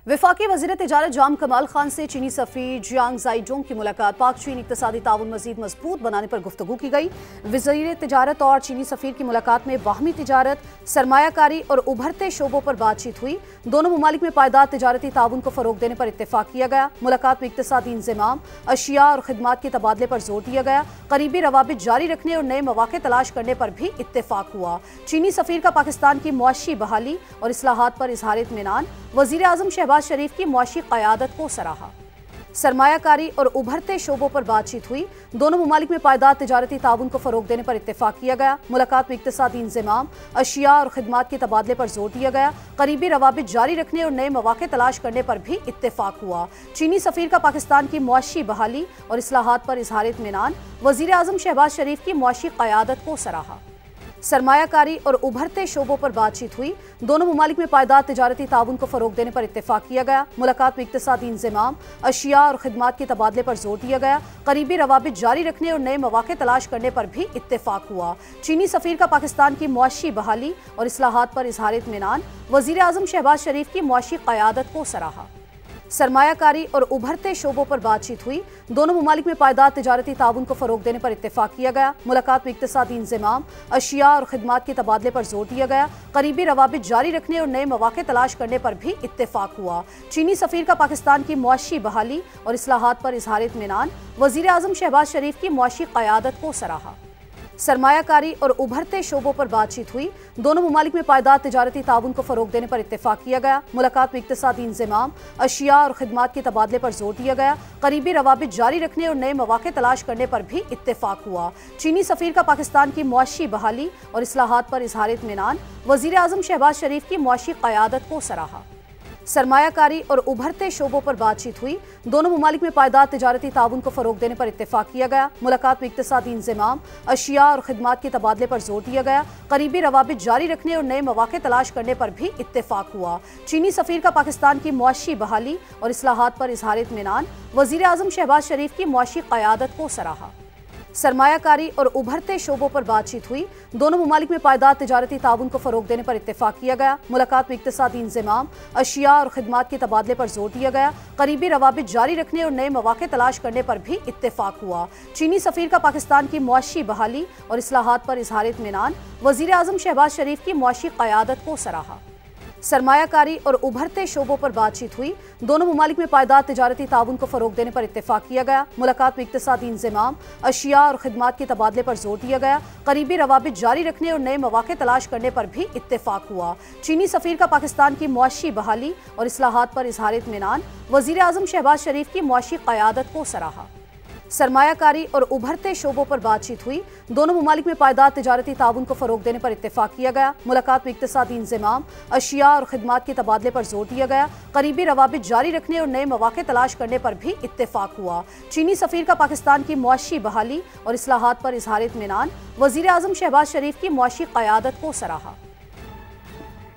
वफाकी वज़ीर तिजारत जाम कमाल खान से चीनी सफ़ीर जियांग ज़ाइडोंग की मुलाकात। पाक चीन इक़्तिसादी ताउन मज़ीद मजबूत बनाने पर गुफ्तगू की गई। वज़ीर तिजारत और चीनी सफ़ीर की मुलाकात में बाहमी तिजारत, सरमायाकारी और उभरते शोबों पर बातचीत हुई। दोनों ममालिक में पायदार तिजारती ताउन को फ़रोग देने पर इत्तेफाक किया गया। मुलाकात में इक़्तिसादी इंज़माम, अशिया और खिदमात के तबादले पर जोर दिया गया। करीबी रवाबित जारी रखने और नए मौक़े तलाश करने पर भी इत्तेफाक हुआ। चीनी सफ़ीर का पाकिस्तान की मुआशी बहाली और इस्लाहात पर इज़हार इत्मीनान। वज़ीर आज़म शहबाज शरीफ की मुआशी क़यादत को सराहा। सरमायाकारी और उभरते शोबों पर बातचीत हुई। दोनों ममालिक में पायदार तिजारती ताउन को फ़रोग देने पर इत्तेफाक किया गया। मुलाकात में इक़्तिसादी इंज़माम, अशिया और खिदमात के तबादले पर जोर दिया गया। करीबी रवाबित जारी रखने और नए मौक़े तलाश करने पर भी इत्तेफाक हुआ। चीनी सफ़ीर का पाकिस्तान की मुआशी बहाली और इस्लाहात पर इज़हार इत्मीनान। वज़ीर आज़म शहबाज शरीफ की मुआशी क़यादत को सराहा। सरमायाकारी और उभरते शोबों पर बातचीत हुई। दोनों ममालिक में पायदार तिजारती ताउन को फ़रोग देने पर इत्तेफाक किया गया। मुलाकात में इक़्तिसादी इंज़माम, अशिया और खिदमात के तबादले पर जोर दिया गया। करीबी रवाबित जारी रखने और नए मौक़े तलाश करने पर भी इत्तेफाक हुआ। चीनी सफ़ीर का पाकिस्तान की मुआशी बहाली और इस्लाहात पर इज़हार इत्मीनान। वज़ीर आज़म शहबाज शरीफ की मुआशी क़यादत को सराहा। सरमायाकारी और उभरते शोबों पर बातचीत हुई। दोनों ममालिक में पायदार तिजारती ताउन को फ़रोग देने पर इत्तेफाक किया गया। मुलाकात में इक़्तिसादी इंज़माम, अशिया और खिदमात के तबादले पर जोर दिया गया। करीबी रवाबित जारी रखने और नए मौक़े तलाश करने पर भी इत्तेफाक हुआ। चीनी सफ़ीर का पाकिस्तान की मुआशी बहाली और इस्लाहात पर इज़हार इत्मीनान। वज़ीर आज़म शहबाज शरीफ की मुआशी क़यादत को सराहा। सरमायाकारी और उभरते शोबों पर बातचीत हुई। दोनों ममालिक में पायदार तिजारती ताउन को फ़रोग देने पर इत्तेफाक किया गया। मुलाकात में इक़्तिसादी इंज़माम, अशिया और खिदमात के तबादले पर जोर दिया गया। करीबी रवाबित जारी रखने और नए मौक़े तलाश करने पर भी इत्तेफाक हुआ। चीनी सफ़ीर का पाकिस्तान की मुआशी बहाली और इस्लाहात पर इज़हार इत्मीनान। वज़ीर आज़म शहबाज शरीफ की मुआशी क़यादत को सराहा। सरमायाकारी और उभरते शोबों पर बातचीत हुई। दोनों ममालिक में पायदार तिजारती ताउन को फ़रोग देने पर इत्तेफाक किया गया। मुलाकात में इक़्तिसादी इंज़माम, अशिया और खिदमात के तबादले पर जोर दिया गया। करीबी रवाबित जारी रखने और नए मौक़े तलाश करने पर भी इत्तेफाक हुआ। चीनी सफ़ीर का पाकिस्तान की मुआशी बहाली और इस्लाहात पर इज़हार इत्मीनान। वज़ीर आज़म शहबाज शरीफ की मुआशी क़यादत को सराहा। सरमायाकारी और उभरते शोबों पर बातचीत हुई। दोनों ममालिक में पायदार तिजारती ताउन को फ़रोग देने पर इत्तेफाक किया गया। मुलाकात में इक़्तिसादी इंज़माम, अशिया और खिदमात के तबादले पर जोर दिया गया। करीबी रवाबित जारी रखने और नए मौक़े तलाश करने पर भी इत्तेफाक हुआ। चीनी सफ़ीर का पाकिस्तान की मुआशी बहाली और इस्लाहात पर इज़हार इत्मीनान। वज़ीर आज़म शहबाज शरीफ की मुआशी क़यादत को सराहा। सरमायाकारी और उभरते शोबों पर बातचीत हुई। दोनों ममालिक में पायदार तिजारती ताउन को फ़रोग देने पर इत्तेफाक किया गया। मुलाकात में इक़्तिसादी इंज़माम, अशिया और खिदमात के तबादले पर जोर दिया गया। करीबी रवाबित जारी रखने और नए मौक़े तलाश करने पर भी इत्तेफाक हुआ। चीनी सफ़ीर का पाकिस्तान की मुआशी बहाली और इस्लाहात पर इज़हार इत्मीनान। वज़ीर आज़म शहबाज शरीफ की मुआशी क़यादत को सराहा। सरमायाकारी और उभरते शोबों पर बातचीत हुई। दोनों ममालिक में पायदार तिजारती ताउन को फ़रोग देने पर इत्तेफाक किया गया। मुलाकात में इक़्तिसादी इंज़माम, अशिया और खिदमात के तबादले पर जोर दिया गया। करीबी रवाबित जारी रखने और नए मौक़े तलाश करने पर भी इत्तेफाक हुआ। चीनी सफ़ीर का पाकिस्तान की मुआशी बहाली और इस्लाहात पर इज़हार इत्मीनान। वज़ीर आज़म शहबाज शरीफ की मुआशी क़यादत को सराहा।